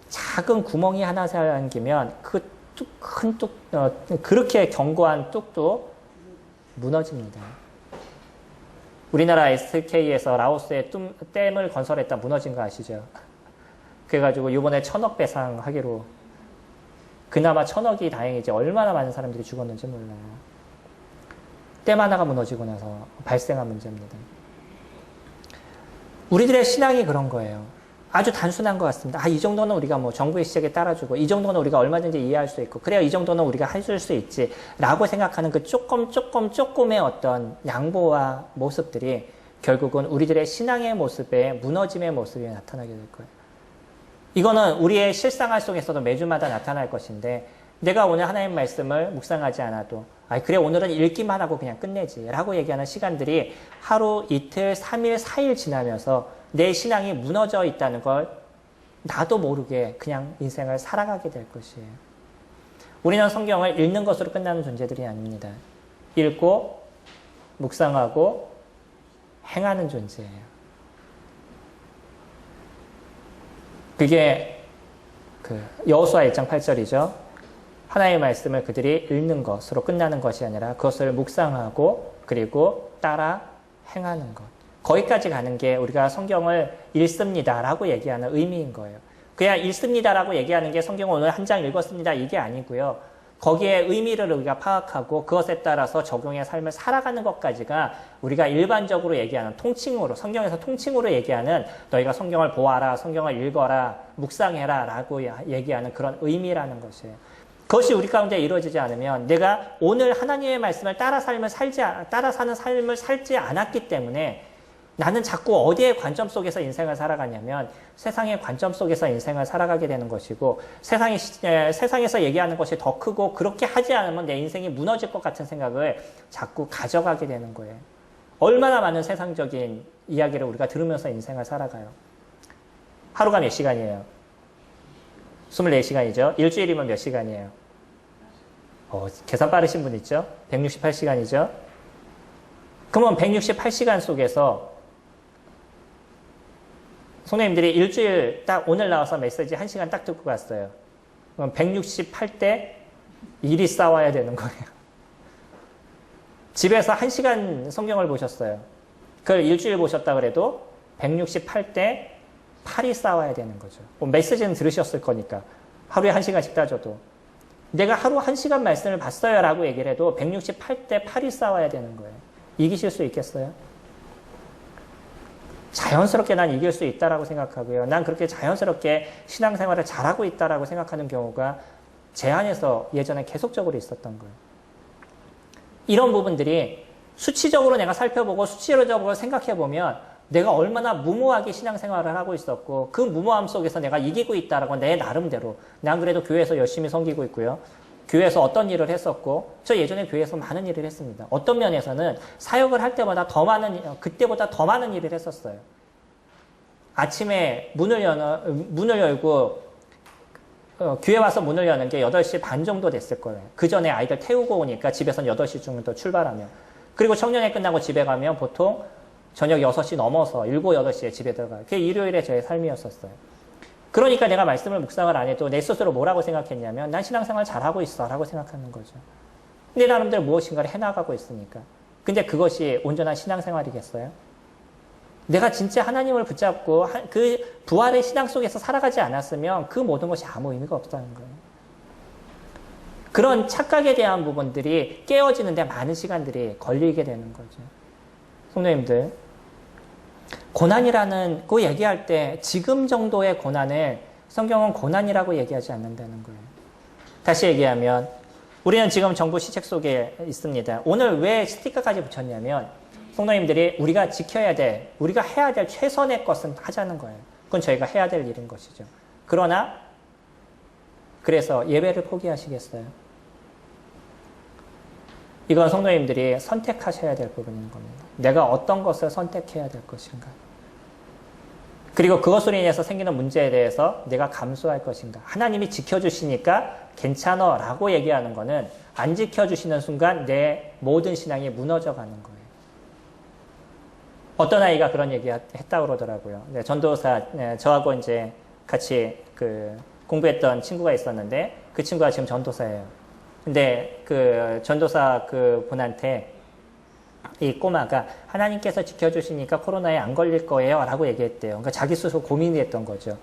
작은 구멍이 하나 생기면 큰 뚝, 그렇게 견고한 뚝도 무너집니다. 우리나라 SK에서 라오스에 댐을 건설했다 무너진 거 아시죠? 그래가지고 이번에 1,000억 배상하기로 그나마 1,000억이 다행이지 얼마나 많은 사람들이 죽었는지 몰라요. 댐 하나가 무너지고 나서 발생한 문제입니다. 우리들의 신앙이 그런 거예요. 아주 단순한 것 같습니다. 이 정도는 우리가 정부의 시책에 따라주고 이 정도는 우리가 얼마든지 이해할 수 있고 그래야 이 정도는 우리가 해줄 수 있지 라고 생각하는 그 조금의 어떤 양보와 모습들이 결국은 우리들의 신앙의 모습에 무너짐의 모습이 나타나게 될 거예요. 이거는 우리의 실생활 속에서도 매주마다 나타날 것인데 내가 오늘 하나님 말씀을 묵상하지 않아도 그래 오늘은 읽기만 하고 그냥 끝내지 라고 얘기하는 시간들이 하루, 이틀, 3일, 4일 지나면서 내 신앙이 무너져 있다는 걸 나도 모르게 그냥 인생을 살아가게 될 것이에요. 우리는 성경을 읽는 것으로 끝나는 존재들이 아닙니다. 읽고 묵상하고 행하는 존재예요. 그게 여호수아 1장 8절이죠. 하나님의 말씀을 그들이 읽는 것으로 끝나는 것이 아니라 그것을 묵상하고 그리고 따라 행하는 것. 거기까지 가는 게 우리가 성경을 읽습니다라고 얘기하는 의미인 거예요. 그냥 읽습니다라고 얘기하는 게 성경을 오늘 한 장 읽었습니다 이게 아니고요. 거기에 의미를 우리가 파악하고 그것에 따라서 적용의 삶을 살아가는 것까지가 우리가 일반적으로 얘기하는 통칭으로 성경에서 통칭으로 얘기하는 너희가 성경을 보아라, 성경을 읽어라, 묵상해라 라고 얘기하는 그런 의미라는 것이에요. 그것이 우리 가운데 이루어지지 않으면 내가 오늘 하나님의 말씀을 따라 사는 삶을 살지 않았기 때문에 나는 자꾸 어디의 관점 속에서 인생을 살아가냐면 세상의 관점 속에서 인생을 살아가게 되는 것이고 세상에서 얘기하는 것이 더 크고 그렇게 하지 않으면 내 인생이 무너질 것 같은 생각을 자꾸 가져가게 되는 거예요. 얼마나 많은 세상적인 이야기를 우리가 들으면서 인생을 살아가요. 하루가 몇 시간이에요? 24시간이죠. 일주일이면 몇 시간이에요? 계산 빠르신 분 있죠? 168시간이죠. 그러면 168시간 속에서 선생님들이 일주일 딱 오늘 나와서 메시지 1시간 딱 듣고 갔어요. 그럼 168대 일이 싸워야 되는 거예요. 집에서 1시간 성경을 보셨어요. 그걸 일주일 보셨다 그래도 168대 8이 싸워야 되는 거죠. 메시지는 들으셨을 거니까. 하루에 1시간씩 따져도. 내가 하루 1시간 말씀을 봤어요 라고 얘기를 해도 168대 8이 싸워야 되는 거예요. 이기실 수 있겠어요? 자연스럽게 난 이길 수 있다라고 생각하고요. 난 그렇게 자연스럽게 신앙생활을 잘하고 있다라고 생각하는 경우가 제 안에서 예전에 계속적으로 있었던 거예요. 이런 부분들이 수치적으로 내가 살펴보고 수치적으로 생각해보면 내가 얼마나 무모하게 신앙생활을 하고 있었고 그 무모함 속에서 내가 이기고 있다라고 내 나름대로 난 그래도 교회에서 열심히 섬기고 있고요. 교회에서 어떤 일을 했었고 저 예전에 교회에서 많은 일을 했습니다. 어떤 면에서는 사역을 할 때보다 그때보다 더 많은 일을 했었어요. 아침에 문을 열고 교회 와서 문을 여는 게 8시 반 정도 됐을 거예요. 그 전에 아이들 태우고 오니까 집에서는 8시쯤부터 출발하면. 그리고 청년회 끝나고 집에 가면 보통 저녁 6시 넘어서 7, 8시에 집에 들어가요. 그게 일요일에 저의 삶이었었어요. 그러니까 내가 말씀을 묵상을 안 해도 내 스스로 뭐라고 생각했냐면 난 신앙생활 잘하고 있어 라고 생각하는 거죠. 내 나름대로 무엇인가를 해나가고 있으니까. 근데 그것이 온전한 신앙생활이겠어요? 내가 진짜 하나님을 붙잡고 그 부활의 신앙 속에서 살아가지 않았으면 그 모든 것이 아무 의미가 없다는 거예요. 그런 착각에 대한 부분들이 깨어지는데 많은 시간들이 걸리게 되는 거죠. 성도님들, 고난이라는 거 얘기할 때 지금 정도의 고난을 성경은 고난이라고 얘기하지 않는다는 거예요. 다시 얘기하면 우리는 지금 정부 시책 속에 있습니다. 오늘 왜 스티커까지 붙였냐면 성도님들이 우리가 지켜야 될, 우리가 해야 될 최선의 것은 하자는 거예요. 그건 저희가 해야 될 일인 것이죠. 그러나 그래서 예배를 포기하시겠어요? 이건 성도님들이 선택하셔야 될 부분인 겁니다. 내가 어떤 것을 선택해야 될 것인가. 그리고 그것으로 인해서 생기는 문제에 대해서 내가 감수할 것인가. 하나님이 지켜주시니까 괜찮아 라고 얘기하는 거는 안 지켜주시는 순간 내 모든 신앙이 무너져 가는 거예요. 어떤 아이가 그런 얘기 했다고 그러더라고요. 네, 전도사, 네, 저하고 이제 같이 공부했던 친구가 있었는데 그 친구가 지금 전도사예요. 근데 그 전도사 그 분한테 이 꼬마가 하나님께서 지켜주시니까 코로나에 안 걸릴 거예요 라고 얘기했대요. 그러니까 자기 스스로 고민이 했던 거죠.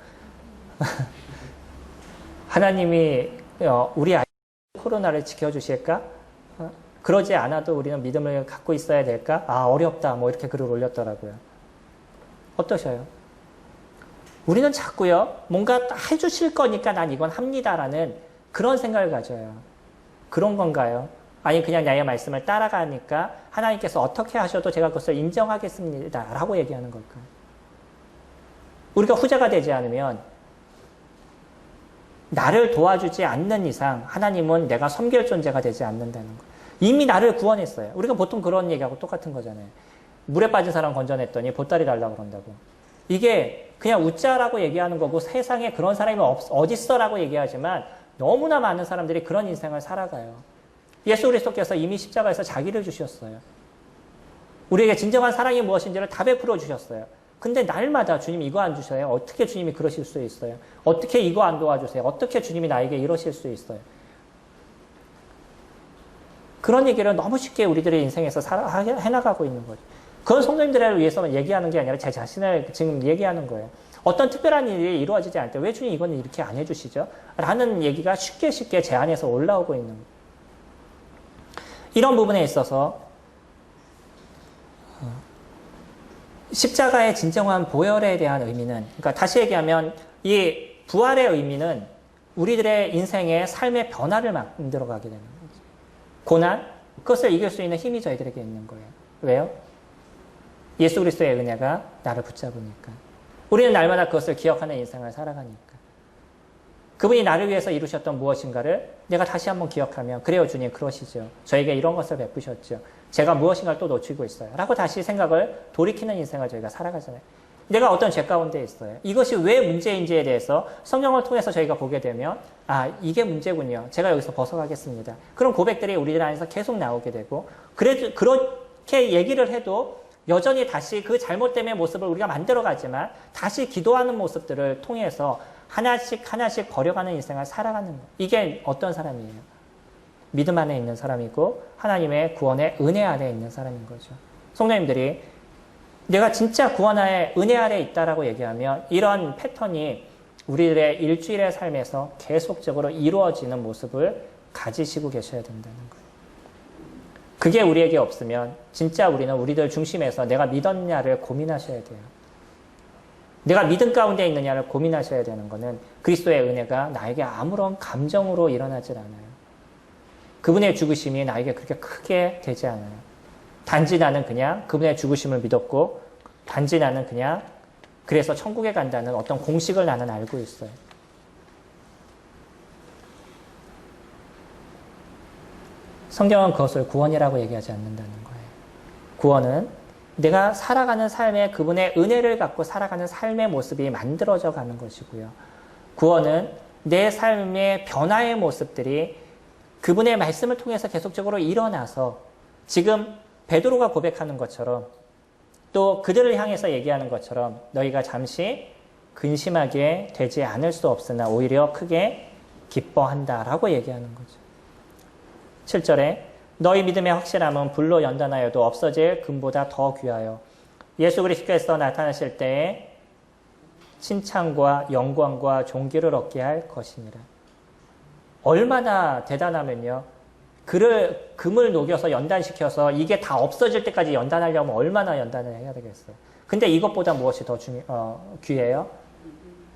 하나님이 우리 아이 코로나를 지켜주실까? 그러지 않아도 우리는 믿음을 갖고 있어야 될까? 아, 어렵다. 뭐 이렇게 글을 올렸더라고요. 어떠셔요? 우리는 자꾸요, 뭔가 해주실 거니까 난 이건 합니다라는 그런 생각을 가져요. 그런 건가요? 아니, 그냥 나의 말씀을 따라가니까 하나님께서 어떻게 하셔도 제가 그것을 인정하겠습니다. 라고 얘기하는 걸까요? 우리가 후자가 되지 않으면 나를 도와주지 않는 이상 하나님은 내가 섬길 존재가 되지 않는다는 거예요. 이미 나를 구원했어요. 우리가 보통 그런 얘기하고 똑같은 거잖아요. 물에 빠진 사람 건져냈더니 보따리 달라고 그런다고. 이게 그냥 웃자라고 얘기하는 거고 세상에 그런 사람이 어딨어라고 얘기하지만 너무나 많은 사람들이 그런 인생을 살아가요. 예수 그리스도께서 이미 십자가에서 자기를 주셨어요. 우리에게 진정한 사랑이 무엇인지를 다 베풀어 주셨어요. 근데 날마다 주님 이거 안 주셔요? 어떻게 주님이 그러실 수 있어요? 어떻게 이거 안 도와주세요? 어떻게 주님이 나에게 이러실 수 있어요? 그런 얘기를 너무 쉽게 우리들의 인생에서 해나가고 있는 거죠. 그건 성도님들을 위해서만 얘기하는 게 아니라 제 자신을 지금 얘기하는 거예요. 어떤 특별한 일이 이루어지지 않을 때 왜 주님 이건 이렇게 안 해주시죠? 라는 얘기가 쉽게 제 안에서 올라오고 있는 거예요. 이런 부분에 있어서 십자가의 진정한 보혈에 대한 의미는, 그러니까 다시 얘기하면 이 부활의 의미는 우리들의 인생의 삶의 변화를 만들어가게 되는 거예요. 고난, 그것을 이길 수 있는 힘이 저희들에게 있는 거예요. 왜요? 예수 그리스도의 은혜가 나를 붙잡으니까. 우리는 날마다 그것을 기억하는 인생을 살아가니까. 그분이 나를 위해서 이루셨던 무엇인가를 내가 다시 한번 기억하면, 그래요 주님 그러시죠. 저에게 이런 것을 베푸셨죠. 제가 무엇인가를 또 놓치고 있어요. 라고 다시 생각을 돌이키는 인생을 저희가 살아가잖아요. 내가 어떤 죄 가운데 있어요. 이것이 왜 문제인지에 대해서 성경을 통해서 저희가 보게 되면 아, 이게 문제군요. 제가 여기서 벗어가겠습니다. 그런 고백들이 우리들 안에서 계속 나오게 되고, 그래도 그렇게 얘기를 해도 여전히 다시 그 잘못됨의 모습을 우리가 만들어가지만 다시 기도하는 모습들을 통해서 하나씩 버려가는 인생을 살아가는 거예요. 이게 어떤 사람이에요? 믿음 안에 있는 사람이고 하나님의 구원의 은혜 아래 있는 사람인 거죠. 성도님들이 내가 진짜 구원 아래, 은혜 아래 있다라고 얘기하면 이런 패턴이 우리들의 일주일의 삶에서 계속적으로 이루어지는 모습을 가지시고 계셔야 된다는 거예요. 그게 우리에게 없으면 진짜 우리는 우리들 중심에서 내가 믿었냐를 고민하셔야 돼요. 내가 믿음 가운데 있느냐를 고민하셔야 되는 것은 그리스도의 은혜가 나에게 아무런 감정으로 일어나질 않아요. 그분의 죽으심이 나에게 그렇게 크게 되지 않아요. 단지 나는 그냥 그분의 죽으심을 믿었고 단지 나는 그냥 그래서 천국에 간다는 어떤 공식을 나는 알고 있어요. 성경은 그것을 구원이라고 얘기하지 않는다는 거예요. 구원은 내가 살아가는 삶에 그분의 은혜를 갖고 살아가는 삶의 모습이 만들어져 가는 것이고요. 구원은 내 삶의 변화의 모습들이 그분의 말씀을 통해서 계속적으로 일어나서 지금 베드로가 고백하는 것처럼 또 그들을 향해서 얘기하는 것처럼 너희가 잠시 근심하게 되지 않을 수 없으나 오히려 크게 기뻐한다라고 얘기하는 거죠. 7절에 너희 믿음의 확실함은 불로 연단하여도 없어질 금보다 더 귀하여 예수 그리스도께서 나타나실 때에 칭찬과 영광과 존귀를 얻게 할 것이니라. 얼마나 대단하면요. 금을 녹여서 연단시켜서 이게 다 없어질 때까지 연단하려면 얼마나 연단을 해야 되겠어요. 근데 이것보다 무엇이 더 귀해요?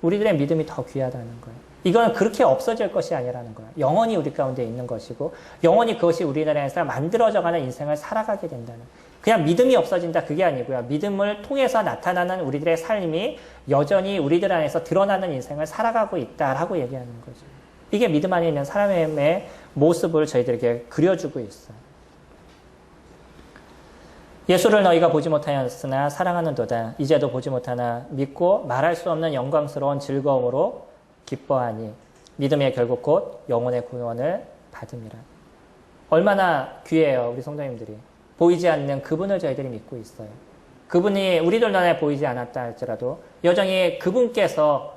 우리들의 믿음이 더 귀하다는 거예요. 이건 그렇게 없어질 것이 아니라는 거예요. 영원히 우리 가운데 있는 것이고 영원히 그것이 우리나라에서 만들어져가는 인생을 살아가게 된다는 그냥 믿음이 없어진다 그게 아니고요. 믿음을 통해서 나타나는 우리들의 삶이 여전히 우리들 안에서 드러나는 인생을 살아가고 있다라고 얘기하는 거죠. 이게 믿음 안에 있는 사람의 모습을 저희들에게 그려주고 있어요. 예수를 너희가 보지 못하였으나 사랑하는도다. 이제도 보지 못하나 믿고 말할 수 없는 영광스러운 즐거움으로 기뻐하니 믿음의 결국 곧 영혼의 구원을 받음이라. 얼마나 귀해요, 우리 성도님들이. 보이지 않는 그분을 저희들이 믿고 있어요. 그분이 우리들 눈에 보이지 않았다 할지라도 여전히 그분께서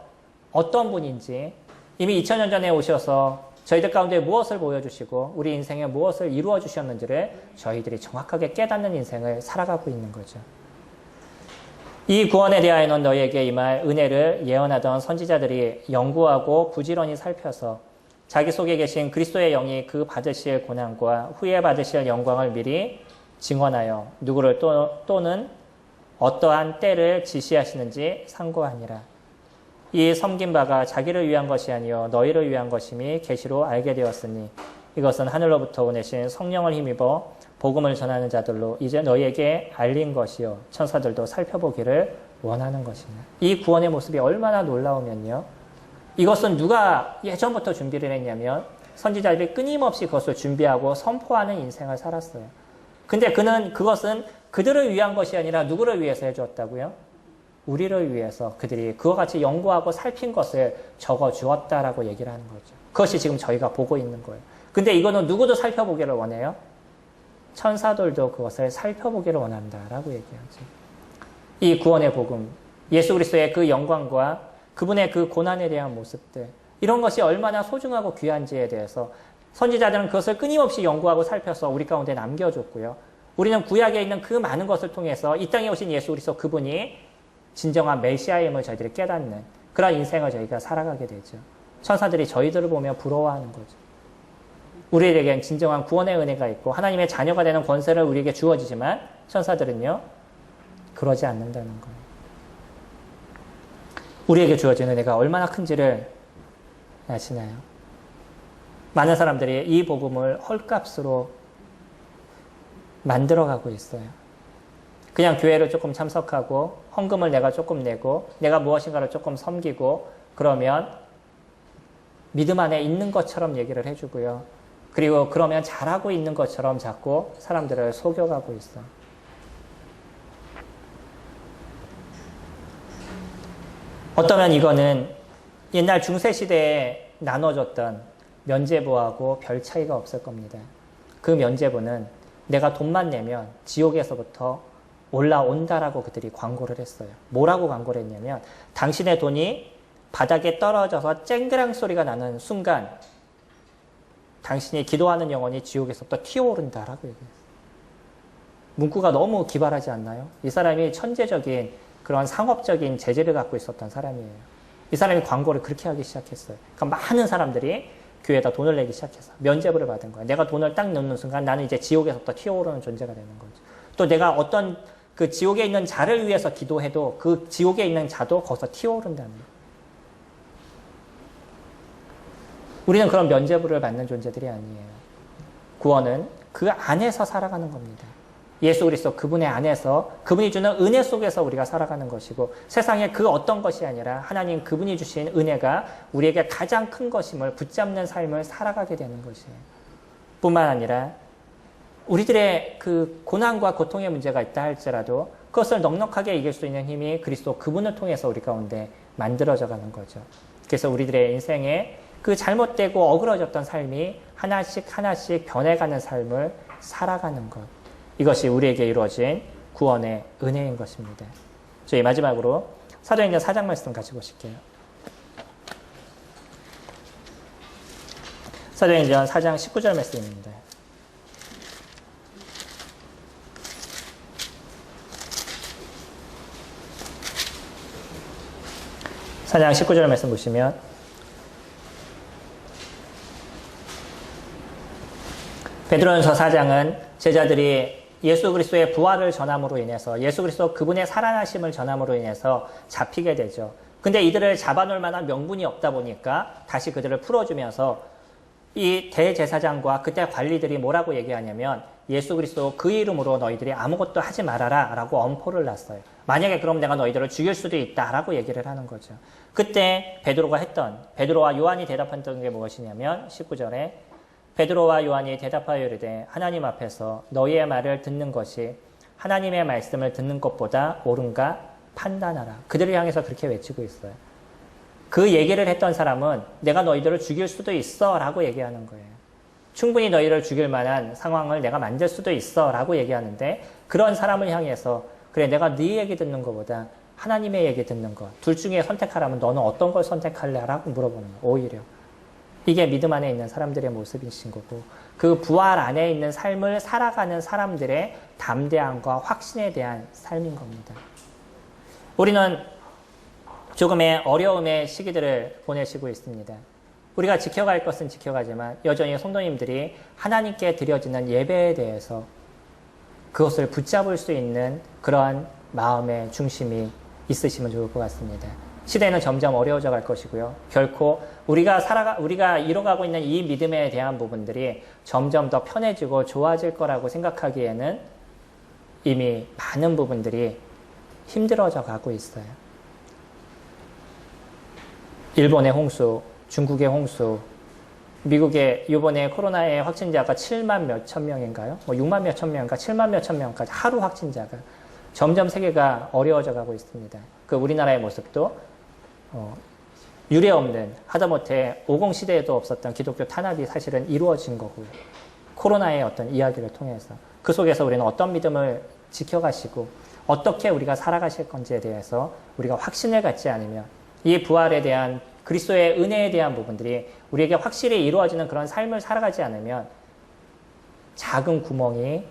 어떤 분인지 이미 2000년 전에 오셔서 저희들 가운데 무엇을 보여주시고 우리 인생에 무엇을 이루어 주셨는지를 저희들이 정확하게 깨닫는 인생을 살아가고 있는 거죠. 이 구원에 대하여는 너희에게 임할 은혜를 예언하던 선지자들이 연구하고 부지런히 살펴서 자기 속에 계신 그리스도의 영이 그 받으실 고난과 후에 받으실 영광을 미리 증언하여 누구를 또는 어떠한 때를 지시하시는지 상고하니라. 이 섬긴 바가 자기를 위한 것이 아니요 너희를 위한 것임이 계시로 알게 되었으니 이것은 하늘로부터 오내신 성령을 힘입어 복음을 전하는 자들로 이제 너희에게 알린 것이요 천사들도 살펴보기를 원하는 것이냐. 이 구원의 모습이 얼마나 놀라우면요. 이것은 누가 예전부터 준비를 했냐면 선지자들이 끊임없이 그것을 준비하고 선포하는 인생을 살았어요. 근데 그것은 그들을 위한 것이 아니라 누구를 위해서 해주었다고요? 우리를 위해서 그들이 그와 같이 연구하고 살핀 것을 적어주었다라고 얘기를 하는 거죠. 그것이 지금 저희가 보고 있는 거예요. 근데 이거는 누구도 살펴보기를 원해요? 천사들도 그것을 살펴보기를 원한다라고 얘기하죠. 이 구원의 복음, 예수 그리스도의 그 영광과 그분의 그 고난에 대한 모습들, 이런 것이 얼마나 소중하고 귀한지에 대해서 선지자들은 그것을 끊임없이 연구하고 살펴서 우리 가운데 남겨줬고요. 우리는 구약에 있는 그 많은 것을 통해서 이 땅에 오신 예수 그리스도 그분이 진정한 메시아임을 저희들이 깨닫는 그런 인생을 저희가 살아가게 되죠. 천사들이 저희들을 보며 부러워하는 거죠. 우리에겐 진정한 구원의 은혜가 있고 하나님의 자녀가 되는 권세를 우리에게 주어지지만 천사들은요. 그러지 않는다는 거예요. 우리에게 주어진 은혜가 얼마나 큰지를 아시나요? 많은 사람들이 이 복음을 헐값으로 만들어가고 있어요. 그냥 교회를 조금 참석하고 헌금을 내가 조금 내고 내가 무엇인가를 조금 섬기고 그러면 믿음 안에 있는 것처럼 얘기를 해주고요. 그리고 그러면 잘하고 있는 것처럼 자꾸 사람들을 속여가고 있어요. 어쩌면 이거는 옛날 중세시대에 나눠줬던 면죄부하고 별 차이가 없을 겁니다. 그 면죄부는 내가 돈만 내면 지옥에서부터 올라온다라고 그들이 광고를 했어요. 뭐라고 광고를 했냐면 당신의 돈이 바닥에 떨어져서 쨍그랑 소리가 나는 순간 당신이 기도하는 영혼이 지옥에서부터 튀어오른다라고 얘기했어요. 문구가 너무 기발하지 않나요? 이 사람이 천재적인 그런 상업적인 재질을 갖고 있었던 사람이에요. 이 사람이 광고를 그렇게 하기 시작했어요. 그러니까 많은 사람들이 교회에다 돈을 내기 시작해서 면죄부를 받은 거예요. 내가 돈을 딱 넣는 순간 나는 이제 지옥에서부터 튀어오르는 존재가 되는 거죠. 또 내가 어떤 그 지옥에 있는 자를 위해서 기도해도 그 지옥에 있는 자도 거기서 튀어오른다는 거예요. 우리는 그런 면죄부를 받는 존재들이 아니에요. 구원은 그 안에서 살아가는 겁니다. 예수 그리스도 그분의 안에서 그분이 주는 은혜 속에서 우리가 살아가는 것이고 세상에 그 어떤 것이 아니라 하나님 그분이 주신 은혜가 우리에게 가장 큰 것임을 붙잡는 삶을 살아가게 되는 것이에요. 뿐만 아니라 우리들의 그 고난과 고통의 문제가 있다 할지라도 그것을 넉넉하게 이길 수 있는 힘이 그리스도 그분을 통해서 우리 가운데 만들어져 가는 거죠. 그래서 우리들의 인생에 그 잘못되고 어그러졌던 삶이 하나씩 하나씩 변해가는 삶을 살아가는 것. 이것이 우리에게 이루어진 구원의 은혜인 것입니다. 저희 마지막으로 사도행전 4장 말씀 같이 보실게요. 사도행전 4장 19절 말씀입니다. 사장 19절 말씀 보시면 베드로전서 4장은 제자들이 예수 그리스도의 부활을 전함으로 인해서 예수 그리스도 그분의 살아나심을 전함으로 인해서 잡히게 되죠. 근데 이들을 잡아놓을 만한 명분이 없다 보니까 다시 그들을 풀어주면서 이 대제사장과 그때 관리들이 뭐라고 얘기하냐면 예수 그리스도 그 이름으로 너희들이 아무것도 하지 말아라 라고 엄포를 놨어요. 만약에 그럼 내가 너희들을 죽일 수도 있다 라고 얘기를 하는 거죠. 그때 베드로와 요한이 대답했던 게 무엇이냐면 19절에 베드로와 요한이 대답하여 이르되 하나님 앞에서 너희의 말을 듣는 것이 하나님의 말씀을 듣는 것보다 옳은가 판단하라. 그들을 향해서 그렇게 외치고 있어요. 그 얘기를 했던 사람은 내가 너희들을 죽일 수도 있어 라고 얘기하는 거예요. 충분히 너희를 죽일 만한 상황을 내가 만들 수도 있어 라고 얘기하는데 그런 사람을 향해서 그래 내가 네 얘기 듣는 것보다 하나님의 얘기 듣는 것 둘 중에 선택하라면 너는 어떤 걸 선택할래? 라고 물어보는 거예요. 오히려. 이게 믿음 안에 있는 사람들의 모습이신 거고 그 부활 안에 있는 삶을 살아가는 사람들의 담대함과 확신에 대한 삶인 겁니다. 우리는 조금의 어려움의 시기들을 보내시고 있습니다. 우리가 지켜갈 것은 지켜가지만 여전히 성도님들이 하나님께 드려지는 예배에 대해서 그것을 붙잡을 수 있는 그러한 마음의 중심이 있으시면 좋을 것 같습니다. 시대는 점점 어려워져 갈 것이고요. 결코 우리가 이뤄가고 있는 이 믿음에 대한 부분들이 점점 더 편해지고 좋아질 거라고 생각하기에는 이미 많은 부분들이 힘들어져 가고 있어요. 일본의 홍수, 중국의 홍수, 미국의 이번에 코로나의 확진자가 7만 몇천 명인가요? 6만 몇천 명인가 7만 몇천 명까지 하루 확진자가 점점 세계가 어려워져 가고 있습니다. 그 우리나라의 모습도 유례없는 하다못해 50시대에도 없었던 기독교 탄압이 사실은 이루어진 거고요. 코로나의 어떤 이야기를 통해서 그 속에서 우리는 어떤 믿음을 지켜가시고 어떻게 우리가 살아가실 건지에 대해서 우리가 확신을 갖지 않으면 이 부활에 대한 그리스도의 은혜에 대한 부분들이 우리에게 확실히 이루어지는 그런 삶을 살아가지 않으면 작은 구멍이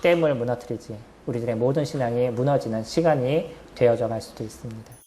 댐을 무너뜨리지 우리들의 모든 신앙이 무너지는 시간이 되어져 갈 수도 있습니다.